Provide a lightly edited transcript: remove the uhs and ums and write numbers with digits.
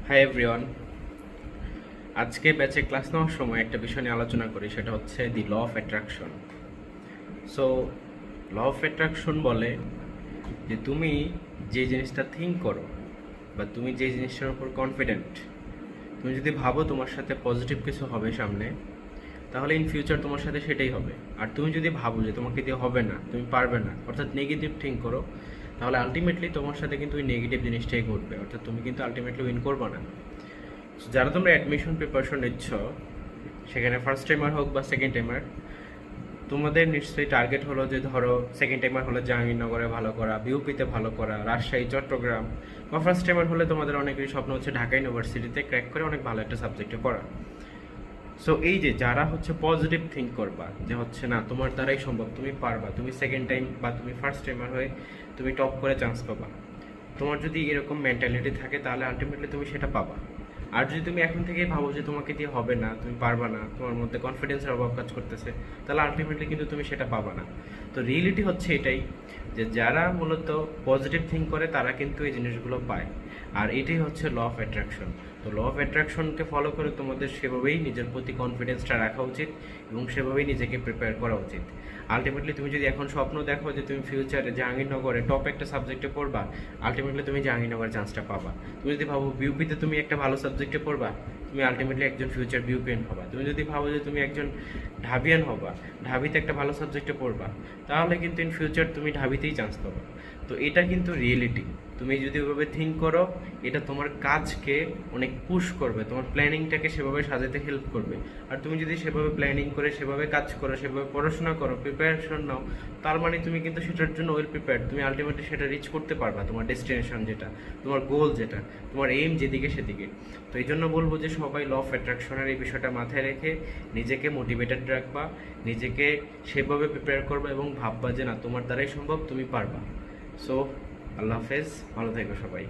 Hi everyone. আজকে ব্যাচে class নেওয়ার সময় একটা বিষয় নিয়ে আলোচনা করি, সেটা হচ্ছে the law of attraction. So law of attraction বলে যে তুমি যে জিনিসটা থিঙ্ক করো বা তুমি যে জিনিসটার উপর কনফিডেন্ট, তুমি যদি ভাবো তোমার সাথে পজিটিভ কিছু হবে সামনে, তাহলে ইন ফিউচার তোমার সাথে সেটাই হবে। আর তুমি যদি ভাবো যে তোমাকে দিয়ে হবে না, তুমি পারবে না, অর্থাৎ নেগেটিভ থিঙ্ক করো, তাহলে আলটিমেটলি তোমার সাথে কিন্তু ওই নেগেটিভ জিনিসটাই ঘটবে, অর্থাৎ তুমি কিন্তু আলটিমেটলি উইন করবে না। যারা তোমরা অ্যাডমিশন প্রিপারেশন নিচ্ছ, সেখানে ফার্স্ট টাইমার হোক বা সেকেন্ড টাইমার, তোমাদের নিশ্চয়ই টার্গেট হলো যে ধরো সেকেন্ড টাইমার হলে জাহাঙ্গীরনগরে ভালো করা, বিউপিতে ভালো করা, রাজশাহী, চট্টগ্রাম, বা ফার্স্ট টাইমার হলে তোমাদের অনেকেরই স্বপ্ন হচ্ছে ঢাকা ইউনিভার্সিটিতে ক্র্যাক করে অনেক ভালো একটা সাবজেক্টে পড়া। সো এই যে যারা হচ্ছে পজিটিভ থিঙ্ক করবা যে হচ্ছে না তোমার দ্বারাই সম্ভব, তুমি পারবা, তুমি সেকেন্ড টাইম বা তুমি ফার্স্ট টাইমার হয়ে তুমি টপ করে চান্স পাবা, তোমার যদি এরকম মেন্টালিটি থাকে তাহলে আলটিমেটলি তুমি সেটা পাবা। আর যদি তুমি এখন থেকেই ভাবো যে তোমাকে দিয়ে হবে না, তুমি পারবা না, তোমার মধ্যে কনফিডেন্সের অভাব কাজ করতেছে, তাহলে আলটিমেটলি কিন্তু তুমি সেটা পাবা না। তো রিয়েলিটি হচ্ছে এটাই, যে যারা মূলত পজিটিভ থিঙ্ক করে তারা কিন্তু এই জিনিসগুলো পায়। আর এটাই হচ্ছে ল অফ অ্যাট্রাকশন। তো ল অফ অ্যাট্রাকশনকে ফলো করে তোমাদের সেভাবেই নিজের প্রতি কনফিডেন্সটা রাখা উচিত এবং সেভাবেই নিজেকে প্রিপেয়ার করা উচিত। আলটিমেটলি তুমি যদি এখন স্বপ্ন দেখো যে তুমি ফিউচারে জাহাঙ্গীরনগরে টপ একটা সাবজেক্টে পড়বা, আলটিমেটলি তুমি জাহাঙ্গীরনগরের চান্সটা পাবা। তুমি যদি ভাবো বিউপিতে তুমি একটা ভালো সাবজেক্টে পড়বা, তুমি আলটিমেটলি একজন ফিউচার বিউপিয়ান হবা। তুমি যদি ভাবো যে তুমি একজন ঢাবিয়ান হবা, ঢাবিতে একটা ভালো সাবজেক্টে পড়বা, তাহলে কিন্তু ইন ফিউচার তুমি ঢাবিতেই চান্স পাবা। তো এটা কিন্তু রিয়েলিটি। তুমি যদি ওইভাবে থিঙ্ক করো, এটা তোমার কাজকে অনেক পুশ করবে, তোমার প্ল্যানিংটাকে সেভাবে সাজাতে হেল্প করবে। আর তুমি যদি সেভাবে প্ল্যানিং করে সেভাবে কাজ করো, সেভাবে পড়াশোনা করো, প্রিপারেশন নাও, তার মানে তুমি কিন্তু সেটার জন্য ওয়েল প্রিপেয়ার্ড। তুমি আলটিমেটলি সেটা রিচ করতে পারবা, তোমার ডেস্টিনেশন যেটা, তোমার গোল যেটা, তোমার এইম যেদিকে সেদিকে। তো এই জন্য বলবো যে সবাই ল অফ অ্যাট্রাকশনের এই বিষয়টা মাথায় রেখে নিজেকে মোটিভেটেড রাখবা, নিজেকে সেভাবে প্রিপেয়ার করবা এবং ভাববা যে না তোমার দ্বারাই সম্ভব, তুমি পারবা। সো আল্লাহ হাফেজ, ভালো থেকো সবাই।